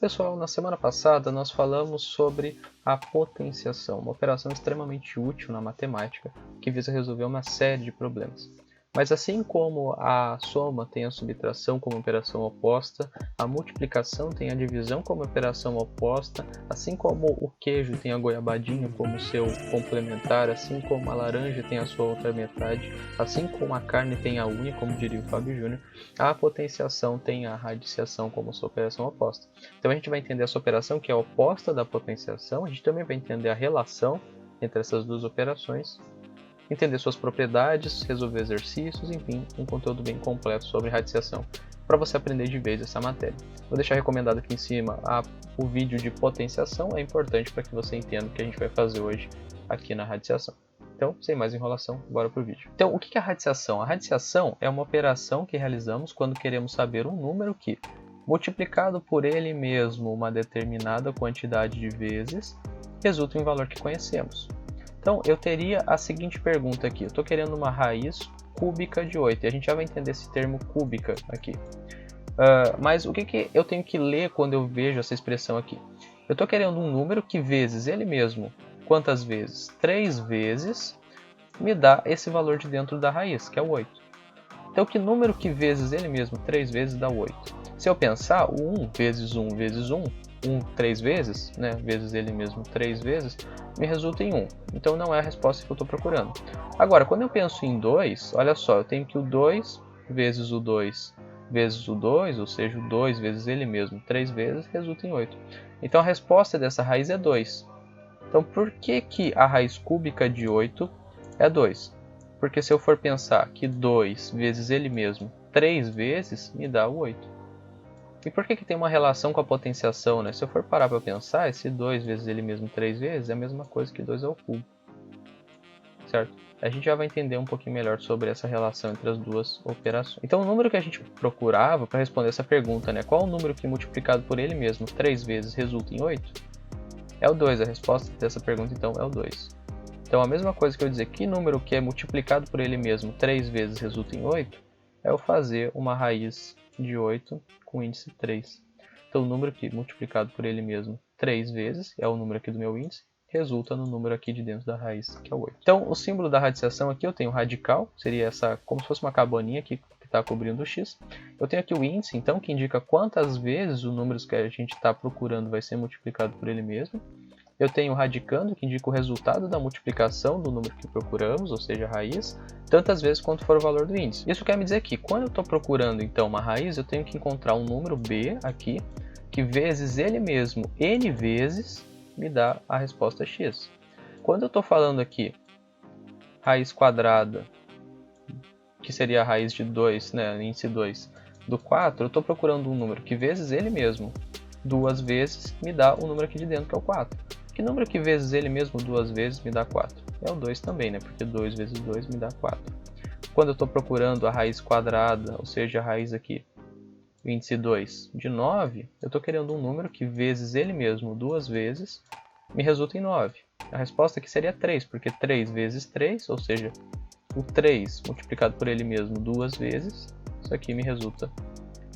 Pessoal, na semana passada nós falamos sobre a potenciação, uma operação extremamente útil na matemática que visa resolver uma série de problemas. Mas assim como a soma tem a subtração como operação oposta, a multiplicação tem a divisão como operação oposta, assim como o queijo tem a goiabadinha como seu complementar, assim como a laranja tem a sua outra metade, assim como a carne tem a unha, como diria o Fábio Júnior, a potenciação tem a radiciação como sua operação oposta. Então a gente vai entender essa operação que é oposta da potenciação, a gente também vai entender a relação entre essas duas operações, entender suas propriedades, resolver exercícios, enfim, um conteúdo bem completo sobre radiciação, para você aprender de vez essa matéria. Vou deixar recomendado aqui em cima o vídeo de potenciação, é importante para que você entenda o que a gente vai fazer hoje aqui na radiciação. Então, sem mais enrolação, bora para o vídeo. Então, o que é a radiciação? A radiciação é uma operação que realizamos quando queremos saber um número que, multiplicado por ele mesmo uma determinada quantidade de vezes, resulta em um valor que conhecemos. Então, eu teria a seguinte pergunta aqui. Eu estou querendo uma raiz cúbica de 8. E a gente já vai entender esse termo cúbica aqui. Mas o que eu tenho que ler quando eu vejo essa expressão aqui? Eu estou querendo um número que vezes ele mesmo. Quantas vezes? 3 vezes me dá esse valor de dentro da raiz, que é o 8. Então, que número que vezes ele mesmo 3 vezes dá 8? Se eu pensar, o 1 vezes 1 vezes 1, 1 3 vezes, né, vezes ele mesmo 3 vezes, me resulta em 1. Então não é a resposta que eu estou procurando. Agora, quando eu penso em 2, olha só, eu tenho que o 2 vezes o 2 vezes o 2, ou seja, o 2 vezes ele mesmo 3 vezes, resulta em 8. Então a resposta dessa raiz é 2. Então por que a raiz cúbica de 8 é 2? Porque se eu for pensar que 2 vezes ele mesmo 3 vezes, me dá o 8. E por que tem uma relação com a potenciação, né? Se eu for parar para pensar, esse 2 vezes ele mesmo 3 vezes é a mesma coisa que 2 ao cubo. Certo? A gente já vai entender um pouquinho melhor sobre essa relação entre as duas operações. Então o número que a gente procurava para responder essa pergunta, né? Qual o número que multiplicado por ele mesmo 3 vezes resulta em 8? É o 2. A resposta dessa pergunta então é o 2. Então a mesma coisa que eu dizer que número que é multiplicado por ele mesmo 3 vezes resulta em 8, é eu fazer uma raiz de 8 com índice 3. Então o número que multiplicado por ele mesmo 3 vezes, é o número aqui do meu índice, resulta no número aqui de dentro da raiz, que é o 8. Então o símbolo da radiciação aqui eu tenho radical, seria essa como se fosse uma cabaninha que está cobrindo o x. Eu tenho aqui o índice, então, que indica quantas vezes o número que a gente está procurando vai ser multiplicado por ele mesmo. Eu tenho o radicando, que indica o resultado da multiplicação do número que procuramos, ou seja, a raiz, tantas vezes quanto for o valor do índice. Isso quer me dizer que quando eu estou procurando então uma raiz, eu tenho que encontrar um número b aqui, que vezes ele mesmo n vezes me dá a resposta x. Quando eu estou falando aqui raiz quadrada, que seria a raiz de 2, né, índice 2, do 4, eu estou procurando um número que vezes ele mesmo 2 vezes me dá o número aqui de dentro, que é o 4. Que número que vezes ele mesmo 2 vezes me dá 4? É o 2 também, né? Porque 2 vezes 2 me dá 4. Quando eu estou procurando a raiz quadrada, ou seja, a raiz aqui, o índice 2 de 9, eu estou querendo um número que vezes ele mesmo 2 vezes me resulta em 9. A resposta aqui seria 3, porque 3 vezes 3, ou seja, o 3 multiplicado por ele mesmo 2 vezes, isso aqui me resulta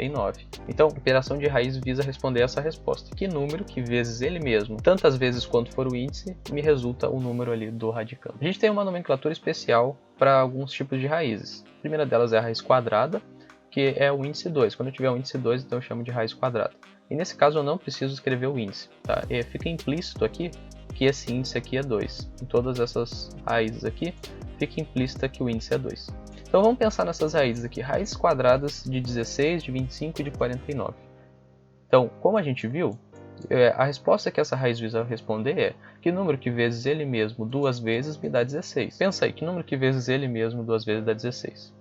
em 9. Então, a operação de raiz visa responder essa resposta. Que número que vezes ele mesmo, tantas vezes quanto for o índice, me resulta o número ali do radicando. A gente tem uma nomenclatura especial para alguns tipos de raízes. A primeira delas é a raiz quadrada, que é o índice 2. Quando eu tiver o índice 2, então eu chamo de raiz quadrada. E nesse caso eu não preciso escrever o índice. Tá? Fica implícito aqui que esse índice aqui é 2. Em todas essas raízes aqui, fica implícita que o índice é 2. Então vamos pensar nessas raízes aqui, raízes quadradas de 16, de 25 e de 49. Então, como a gente viu, a resposta que essa raiz visa responder é que número que vezes ele mesmo 2 vezes me dá 16. Pensa aí, que número que vezes ele mesmo 2 vezes dá 16?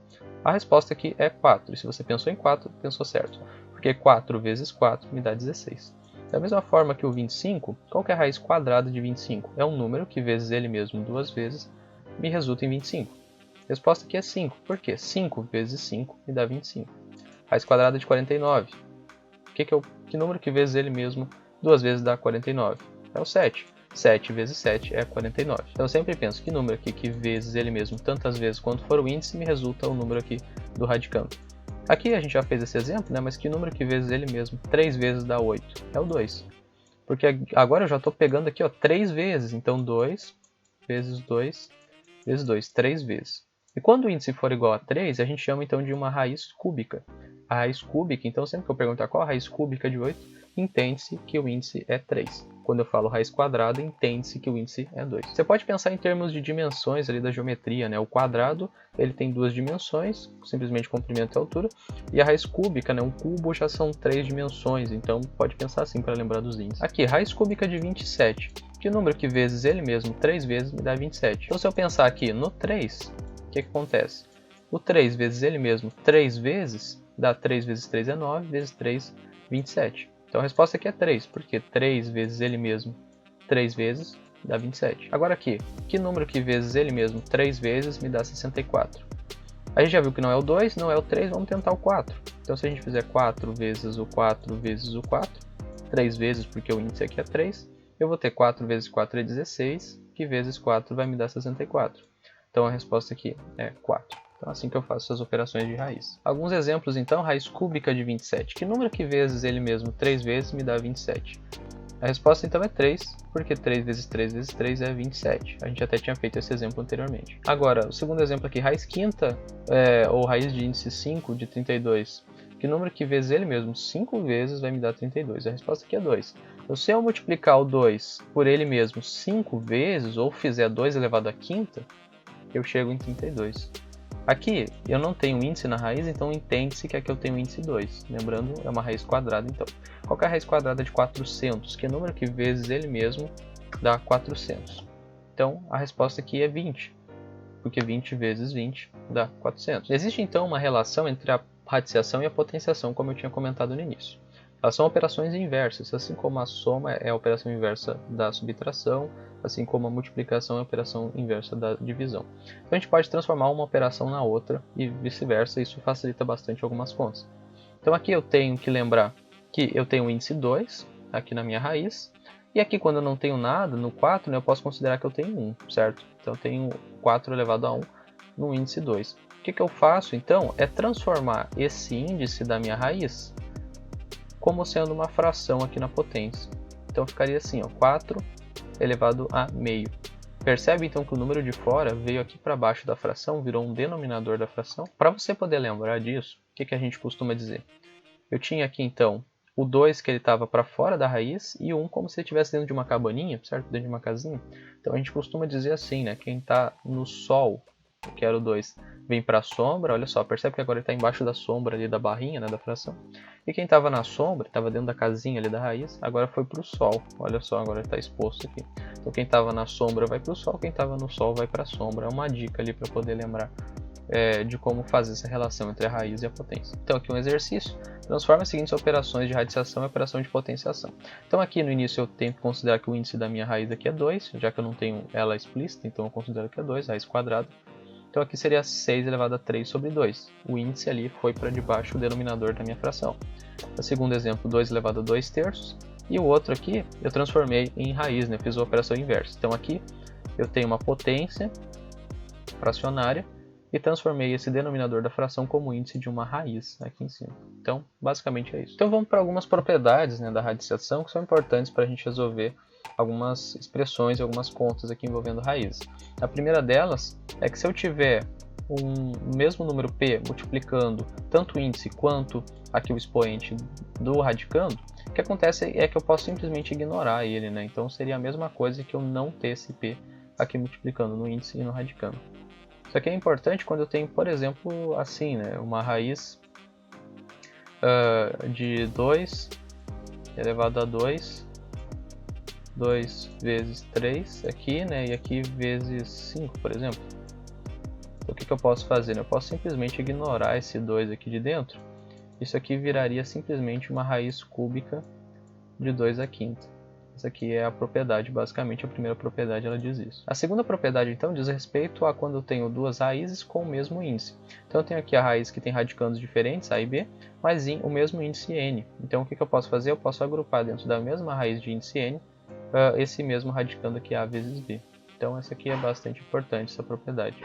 A resposta aqui é 4, e se você pensou em 4, pensou certo, porque 4 vezes 4 me dá 16. Da mesma forma que o 25, qual que é a raiz quadrada de 25? É um número que vezes ele mesmo 2 vezes me resulta em 25. A resposta aqui é 5. Por quê? 5 vezes 5 me dá 25. Raiz quadrada de 49. Que número que vezes ele mesmo 2 vezes dá 49? É o 7. 7 vezes 7 é 49. Então eu sempre penso que número aqui que vezes ele mesmo tantas vezes quanto for o índice me resulta o número aqui do radicando. Aqui a gente já fez esse exemplo, né? Mas que número que vezes ele mesmo 3 vezes dá 8? É o 2. Porque agora eu já estou pegando aqui, ó, 3 vezes. Então 2 vezes 2 vezes 2, 3 vezes. E quando o índice for igual a 3, a gente chama então de uma raiz cúbica. A raiz cúbica, então sempre que eu perguntar qual a raiz cúbica de 8, entende-se que o índice é 3. Quando eu falo raiz quadrada, entende-se que o índice é 2. Você pode pensar em termos de dimensões ali da geometria, né? O quadrado ele tem 2 dimensões, simplesmente comprimento e altura, e a raiz cúbica, né? Um cubo já são 3 dimensões, então pode pensar assim para lembrar dos índices. Aqui, raiz cúbica de 27. Que número que vezes ele mesmo 3 vezes me dá 27? Então se eu pensar aqui no 3, o que acontece? O 3 vezes ele mesmo 3 vezes dá 3 vezes 3 é 9, vezes 3, 27. Então a resposta aqui é 3, porque 3 vezes ele mesmo 3 vezes dá 27. Agora aqui, que número que vezes ele mesmo 3 vezes me dá 64? A gente já viu que não é o 2, não é o 3, vamos tentar o 4. Então se a gente fizer 4 vezes o 4 vezes o 4, 3 vezes porque o índice aqui é 3, eu vou ter 4 vezes 4 é 16, que vezes 4 vai me dar 64. Então a resposta aqui é 4. Então é assim que eu faço as operações de raiz. Alguns exemplos então, raiz cúbica de 27. Que número que vezes ele mesmo 3 vezes me dá 27? A resposta então é 3, porque 3 vezes 3 vezes 3 é 27. A gente até tinha feito esse exemplo anteriormente. Agora, o segundo exemplo aqui, raiz quinta, ou raiz de índice 5 de 32. Que número que vezes ele mesmo 5 vezes vai me dar 32? A resposta aqui é 2. Então, se eu multiplicar o 2 por ele mesmo 5 vezes, ou fizer 2 elevado à quinta, eu chego em 32. Aqui eu não tenho índice na raiz, então entende-se que aqui eu tenho índice 2. Lembrando, é uma raiz quadrada então. Qual que é a raiz quadrada de 400? Que número que vezes ele mesmo dá 400? Então a resposta aqui é 20, porque 20 vezes 20 dá 400. Existe então uma relação entre a radiciação e a potenciação, como eu tinha comentado no início. Elas são operações inversas, assim como a soma é a operação inversa da subtração, assim como a multiplicação é a operação inversa da divisão. Então a gente pode transformar uma operação na outra e vice-versa, isso facilita bastante algumas contas. Então aqui eu tenho que lembrar que eu tenho o índice 2 aqui na minha raiz, e aqui quando eu não tenho nada, no 4, né, eu posso considerar que eu tenho 1, certo? Então eu tenho 4 elevado a 1 no índice 2. O que eu faço então é transformar esse índice da minha raiz como sendo uma fração aqui na potência. Então ficaria assim, ó, 4 elevado a meio. Percebe então que o número de fora veio aqui para baixo da fração, virou um denominador da fração? Para você poder lembrar disso, o que a gente costuma dizer? Eu tinha aqui então o 2 que ele estava para fora da raiz e o 1 como se ele estivesse dentro de uma cabaninha, certo? Dentro de uma casinha. Então a gente costuma dizer assim, né? Quem está no sol, que era o 2, vem para a sombra, olha só, percebe que agora ele está embaixo da sombra ali da barrinha, né, da fração. E quem estava na sombra, estava dentro da casinha ali da raiz, agora foi para o sol, olha só, agora está exposto aqui. Então quem estava na sombra vai para o sol, quem estava no sol vai para a sombra. É uma dica ali para poder lembrar de como fazer essa relação entre a raiz e a potência. Então aqui um exercício, transforma as seguintes operações de radiciação em operação de potenciação. Então aqui no início eu tenho que considerar que o índice da minha raiz aqui é 2, já que eu não tenho ela explícita, então eu considero que é 2, raiz quadrada. Então aqui seria 6 elevado a 3 sobre 2. O índice ali foi para debaixo do denominador da minha fração. No segundo exemplo, 2 elevado a 2 terços. E o outro aqui eu transformei em raiz, né? Eu fiz a operação inversa. Então aqui eu tenho uma potência fracionária e transformei esse denominador da fração como índice de uma raiz aqui em cima. Então, basicamente é isso. Então vamos para algumas propriedades, né, da radiciação que são importantes para a gente resolver algumas expressões e algumas contas aqui envolvendo raízes. A primeira delas é que se eu tiver um mesmo número p multiplicando tanto o índice quanto aqui o expoente do radicando, o que acontece é que eu posso simplesmente ignorar ele, né? Então seria a mesma coisa que eu não ter esse p aqui multiplicando no índice e no radicando. Isso aqui é importante quando eu tenho, por exemplo, assim, né, uma raiz de 2 elevado a 2 vezes 3 aqui, né, e aqui vezes 5, por exemplo. Então, o que eu posso fazer? Eu posso simplesmente ignorar esse 2 aqui de dentro. Isso aqui viraria simplesmente uma raiz cúbica de 2 à quinta. Essa aqui é a propriedade, basicamente a primeira propriedade ela diz isso. A segunda propriedade então diz respeito a quando eu tenho duas raízes com o mesmo índice. Então eu tenho aqui a raiz que tem radicandos diferentes, a e b, mas o mesmo índice n. Então o que eu posso fazer? Eu posso agrupar dentro da mesma raiz de índice n esse mesmo radicando aqui a vezes b. Então essa aqui é bastante importante, essa propriedade.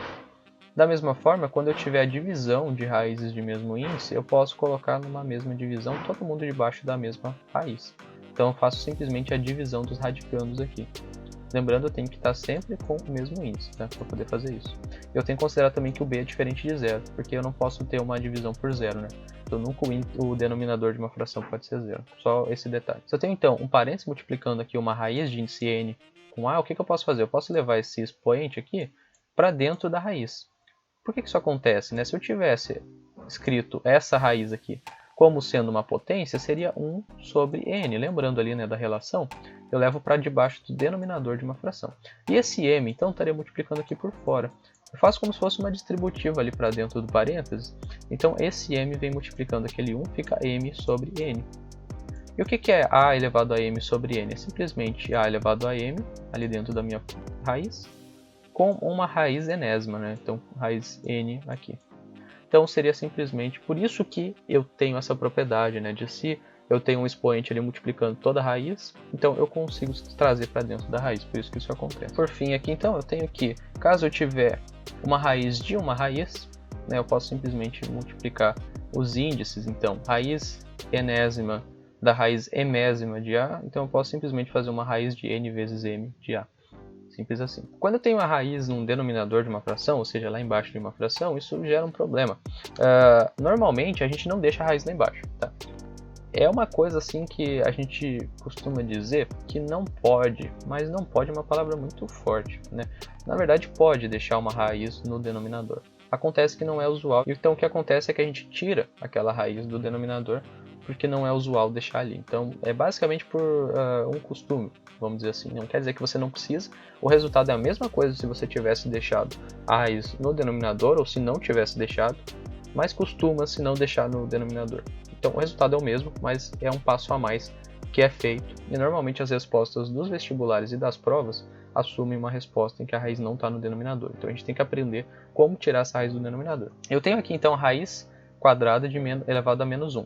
Da mesma forma, quando eu tiver a divisão de raízes de mesmo índice, eu posso colocar numa mesma divisão todo mundo debaixo da mesma raiz. Então eu faço simplesmente a divisão dos radicandos aqui. Lembrando, eu tenho que estar sempre com o mesmo índice, tá? Para poder fazer isso. Eu tenho que considerar também que o b é diferente de zero, porque eu não posso ter uma divisão por zero, né? Então nunca o denominador de uma fração pode ser zero. Só esse detalhe. Se eu tenho então um parênteses multiplicando aqui uma raiz de índice n com a, o que eu posso fazer? Eu posso levar esse expoente aqui para dentro da raiz. Por que isso acontece, né? Se eu tivesse escrito essa raiz aqui como sendo uma potência, seria 1 sobre n. Lembrando ali, né, da relação, eu levo para debaixo do denominador de uma fração. E esse m, então, estaria multiplicando aqui por fora. Eu faço como se fosse uma distributiva ali para dentro do parênteses. Então, esse m vem multiplicando aquele 1, fica m sobre n. E o que é a elevado a m sobre n? É simplesmente a elevado a m, ali dentro da minha raiz, com uma raiz enésima, né? Então, raiz n aqui. Então, seria simplesmente, por isso que eu tenho essa propriedade, né? De se eu tenho um expoente ali multiplicando toda a raiz, então eu consigo trazer para dentro da raiz, por isso que isso acontece. Por fim, aqui então, eu tenho que, caso eu tiver uma raiz de uma raiz, né? Eu posso simplesmente multiplicar os índices, então, raiz enésima da raiz emésima de a, então eu posso simplesmente fazer uma raiz de n vezes m de a. Simples assim. Quando eu tenho uma raiz num denominador de uma fração, ou seja, lá embaixo de uma fração, isso gera um problema. Normalmente a gente não deixa a raiz lá embaixo. Tá? É uma coisa assim que a gente costuma dizer que não pode, mas não pode é uma palavra muito forte. Né? Na verdade pode deixar uma raiz no denominador. Acontece que não é usual. Então o que acontece é que a gente tira aquela raiz do denominador porque não é usual deixar ali. Então é basicamente por um costume, vamos dizer assim. Não quer dizer que você não precisa. O resultado é a mesma coisa se você tivesse deixado a raiz no denominador ou se não tivesse deixado, mas costuma-se não deixar no denominador. Então o resultado é o mesmo, mas é um passo a mais que é feito. E normalmente as respostas dos vestibulares e das provas assumem uma resposta em que a raiz não está no denominador. Então a gente tem que aprender como tirar essa raiz do denominador. Eu tenho aqui então a raiz quadrada de elevado a menos 1.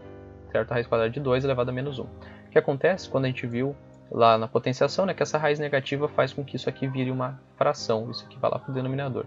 Certo? A raiz quadrada de 2 elevado a menos 1. O que acontece quando a gente viu lá na potenciação, né, que essa raiz negativa faz com que isso aqui vire uma fração, isso aqui vai lá para o denominador.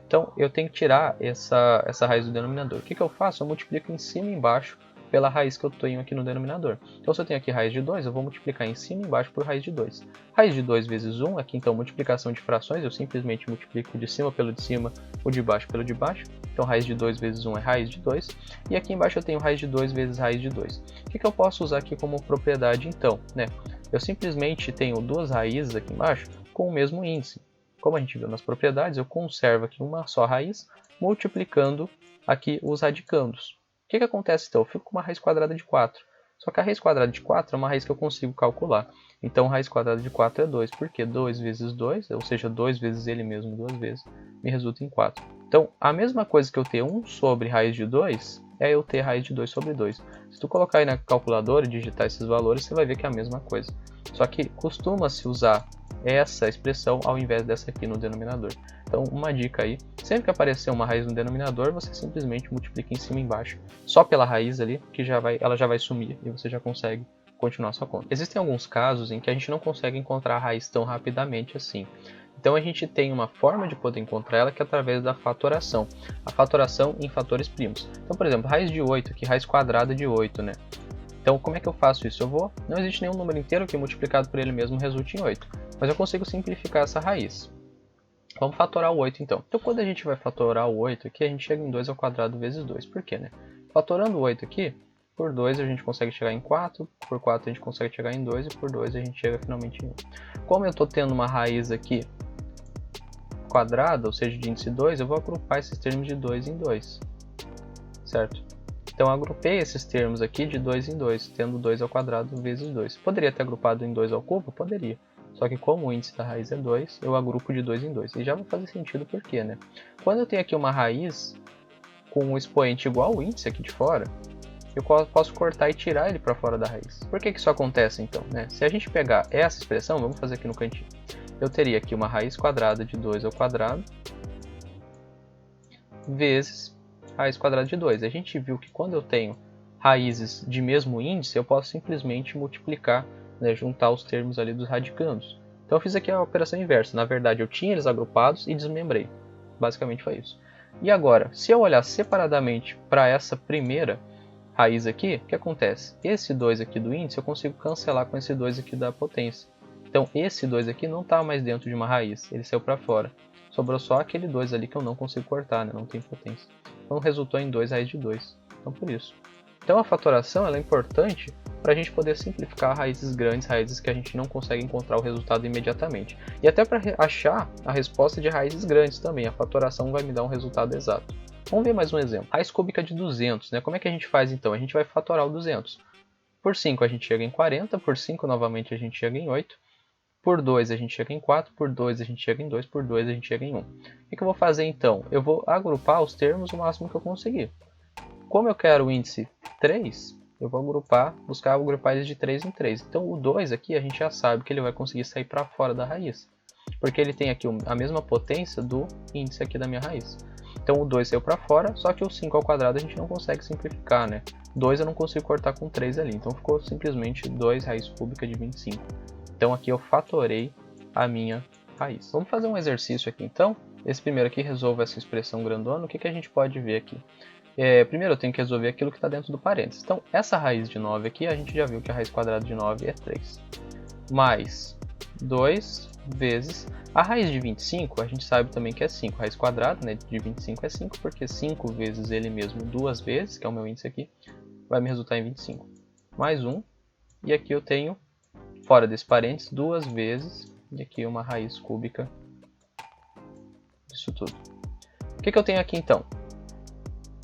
Então eu tenho que tirar essa raiz do denominador. O que eu faço? Eu multiplico em cima e embaixo pela raiz que eu tenho aqui no denominador. Então se eu tenho aqui raiz de 2, eu vou multiplicar em cima e embaixo por raiz de 2. Raiz de 2 vezes 1, aqui então multiplicação de frações, eu simplesmente multiplico de cima pelo de cima, o de baixo pelo de baixo. Então raiz de 2 vezes 1 é raiz de 2. E aqui embaixo eu tenho raiz de 2 vezes raiz de 2. O que eu posso usar aqui como propriedade então? Né? Eu simplesmente tenho duas raízes aqui embaixo com o mesmo índice. Como a gente viu nas propriedades, eu conservo aqui uma só raiz, multiplicando aqui os radicandos. O que acontece então? Eu fico com uma raiz quadrada de 4. Só que a raiz quadrada de 4 é uma raiz que eu consigo calcular. Então raiz quadrada de 4 é 2, porque 2 vezes 2, ou seja, 2 vezes ele mesmo 2 vezes, me resulta em 4. Então a mesma coisa que eu ter 1 sobre raiz de 2, é eu ter raiz de 2 sobre 2. Se tu colocar aí na calculadora e digitar esses valores, você vai ver que é a mesma coisa. Só que costuma-se usar essa expressão ao invés dessa aqui no denominador. Então uma dica aí, sempre que aparecer uma raiz no denominador, você simplesmente multiplica em cima e embaixo, só pela raiz ali, que ela já vai sumir e você já consegue continuar sua conta. Existem alguns casos em que a gente não consegue encontrar a raiz tão rapidamente assim. Então a gente tem uma forma de poder encontrar ela que é através da fatoração. A fatoração em fatores primos. Então, por exemplo, raiz de 8 aqui, raiz quadrada de 8, né? Então, como é que eu faço isso? Não existe nenhum número inteiro que multiplicado por ele mesmo resulte em 8. Mas eu consigo simplificar essa raiz. Vamos fatorar o 8 então. Então, quando a gente vai fatorar o 8 aqui, a gente chega em 2 ao quadrado vezes 2. Por quê, né? Fatorando o 8 aqui, por 2 a gente consegue chegar em 4, por 4 a gente consegue chegar em 2 e por 2 a gente chega finalmente em 1. Como eu estou tendo uma raiz aqui quadrada, ou seja, de índice 2, eu vou agrupar esses termos de 2 em 2, certo? Então eu agrupei esses termos aqui de 2 em 2, tendo 2 ao quadrado vezes 2. Poderia ter agrupado em 2 ao cubo? Poderia. Só que como o índice da raiz é 2, eu agrupo de 2 em 2. E já vai fazer sentido por quê, né? Quando eu tenho aqui uma raiz com um expoente igual ao índice aqui de fora, eu posso cortar e tirar ele para fora da raiz. Por que isso acontece então? Né? Se a gente pegar essa expressão, vamos fazer aqui no cantinho. Eu teria aqui uma raiz quadrada de 2 ao quadrado vezes raiz quadrada de 2. A gente viu que quando eu tenho raízes de mesmo índice, eu posso simplesmente multiplicar, né, juntar os termos ali dos radicandos. Então eu fiz aqui a operação inversa. Na verdade, eu tinha eles agrupados e desmembrei. Basicamente foi isso. E agora, se eu olhar separadamente para essa primeira raiz aqui, o que acontece? Esse 2 aqui do índice eu consigo cancelar com esse 2 aqui da potência. Então esse 2 aqui não está mais dentro de uma raiz, ele saiu para fora. Sobrou só aquele 2 ali que eu não consigo cortar, né? Não tem potência. Então resultou em 2 raiz de 2. Então por isso. Então a fatoração ela é importante para a gente poder simplificar raízes grandes, raízes que a gente não consegue encontrar o resultado imediatamente. E até para achar a resposta de raízes grandes também, a fatoração vai me dar um resultado exato. Vamos ver mais um exemplo. Raiz cúbica de 200, né? Como é que a gente faz então? A gente vai fatorar o 200. Por 5 a gente chega em 40, por 5 novamente a gente chega em 8, por 2 a gente chega em 4, por 2 a gente chega em 2, por 2 a gente chega em 1. O que eu vou fazer então? Eu vou agrupar os termos o máximo que eu conseguir. Como eu quero o índice 3, eu vou buscar agrupar eles de 3 em 3. Então o 2 aqui a gente já sabe que ele vai conseguir sair para fora da raiz, porque ele tem aqui a mesma potência do índice aqui da minha raiz. Então o 2 saiu para fora, só que o 5 ao quadrado a gente não consegue simplificar, né? 2 eu não consigo cortar com 3 ali, então ficou simplesmente 2 raiz cúbica de 25. Então aqui eu fatorei a minha raiz. Vamos fazer um exercício aqui então. Esse primeiro aqui resolve essa expressão grandona. O que a gente pode ver aqui? Primeiro eu tenho que resolver aquilo que está dentro do parênteses. Então essa raiz de 9 aqui, a gente já viu que a raiz quadrada de 9 é 3. Mais 2 vezes a raiz de 25, a gente sabe também que é 5. A raiz quadrada, né, de 25 é 5, porque 5 vezes ele mesmo duas vezes, que é o meu índice aqui, vai me resultar em 25. Mais 1, e aqui eu tenho, fora desse parênteses, duas vezes, e aqui uma raiz cúbica disso tudo. O que eu tenho aqui então?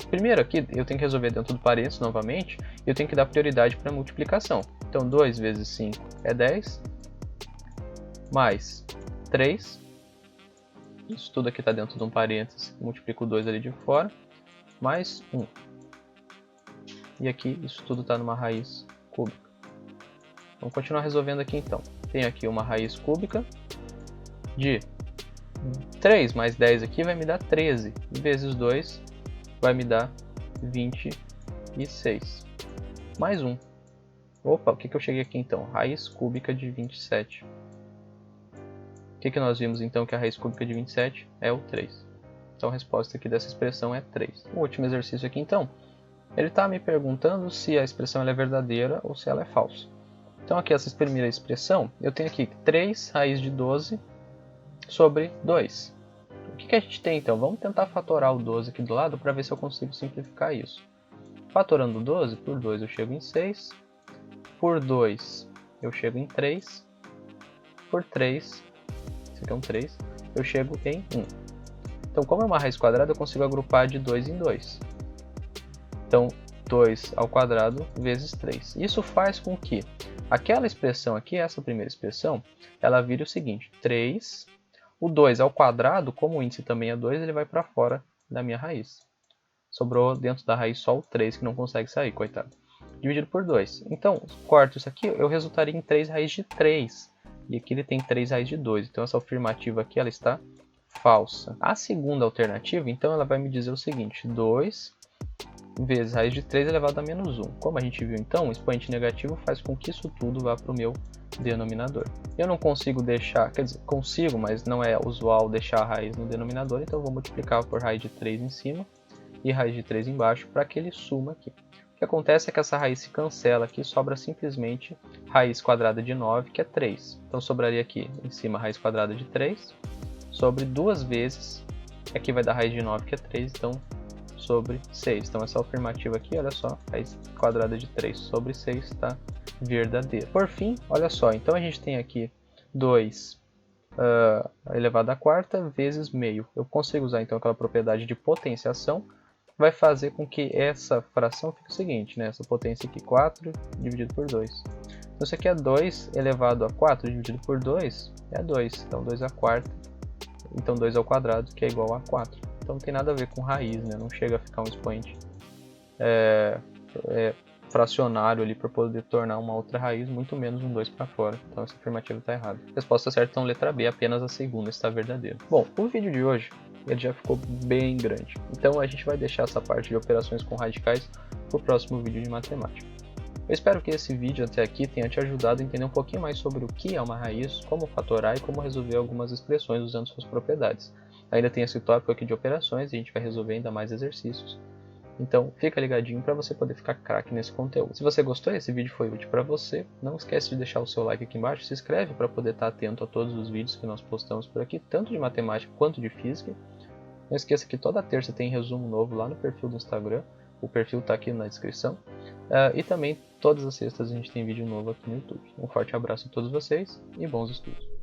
Primeiro aqui eu tenho que resolver dentro do parênteses novamente, e eu tenho que dar prioridade para a multiplicação. Então 2 vezes 5 é 10, mais 3, isso tudo aqui está dentro de um parênteses, multiplico 2 ali de fora, mais 1. E aqui isso tudo está numa raiz cúbica. Vamos continuar resolvendo aqui então. Tenho aqui uma raiz cúbica de 3 mais 10 aqui vai me dar 13, vezes 2 vai me dar 26, mais 1. Opa, o que eu cheguei aqui então? Raiz cúbica de 27. O que nós vimos então que a raiz cúbica de 27 é o 3. Então a resposta aqui dessa expressão é 3. O último exercício aqui então, ele está me perguntando se a expressão ela é verdadeira ou se ela é falsa. Então aqui essa primeira expressão, eu tenho aqui 3 raiz de 12 sobre 2. O que a gente tem então? Vamos tentar fatorar o 12 aqui do lado para ver se eu consigo simplificar isso. Fatorando 12, por 2 eu chego em 6, por 2 eu chego em 3, por 3, esse aqui é um 3, eu chego em 1. Então como é uma raiz quadrada eu consigo agrupar de 2 em 2. Então 2 ao quadrado vezes 3. Isso faz com que aquela expressão aqui, essa primeira expressão, ela vire o seguinte, 3, o 2 ao quadrado, como o índice também é 2, ele vai para fora da minha raiz. Sobrou dentro da raiz só o 3, que não consegue sair, coitado. Dividido por 2. Então, corto isso aqui, eu resultaria em 3 raiz de 3. E aqui ele tem 3 raiz de 2. Então essa afirmativa aqui ela está falsa. A segunda alternativa, então, ela vai me dizer o seguinte, 2 vezes raiz de 3 elevado a menos 1. Como a gente viu então, o expoente negativo faz com que isso tudo vá para o meu denominador. Eu não consigo deixar, quer dizer, consigo, mas não é usual deixar a raiz no denominador, então eu vou multiplicar por raiz de 3 em cima e raiz de 3 embaixo para que ele suma aqui. O que acontece é que essa raiz se cancela aqui, sobra simplesmente raiz quadrada de 9, que é 3. Então sobraria aqui em cima raiz quadrada de 3, sobre 2 vezes, aqui vai dar raiz de 9, que é 3, então sobre 6. Então essa afirmativa aqui, olha só, raiz quadrada de 3 sobre 6 está verdadeira. Por fim, olha só, então a gente tem aqui 2 elevado à quarta vezes meio. Eu consigo usar então aquela propriedade de potenciação, vai fazer com que essa fração fique o seguinte, né? Essa potência aqui, 4 dividido por 2. Então isso aqui é 2 elevado a 4 dividido por 2, é 2. Então 2 à quarta, então 2 ao quadrado, que é igual a 4. Então não tem nada a ver com raiz, né? Não chega a ficar um expoente fracionário ali para poder tornar uma outra raiz, muito menos um 2 para fora. Então essa afirmativa está errada. Resposta certa, então letra B, apenas a segunda está verdadeira. Bom, o vídeo de hoje ele já ficou bem grande. Então a gente vai deixar essa parte de operações com radicais para o próximo vídeo de matemática. Eu espero que esse vídeo até aqui tenha te ajudado a entender um pouquinho mais sobre o que é uma raiz, como fatorar e como resolver algumas expressões usando suas propriedades. Ainda tem esse tópico aqui de operações e a gente vai resolver ainda mais exercícios. Então fica ligadinho para você poder ficar craque nesse conteúdo. Se você gostou e esse vídeo foi útil para você, não esquece de deixar o seu like aqui embaixo, se inscreve para poder estar atento a todos os vídeos que nós postamos por aqui, tanto de matemática quanto de física. Não esqueça que toda terça tem resumo novo lá no perfil do Instagram, o perfil está aqui na descrição. E também todas as sextas a gente tem vídeo novo aqui no YouTube. Um forte abraço a todos vocês e bons estudos!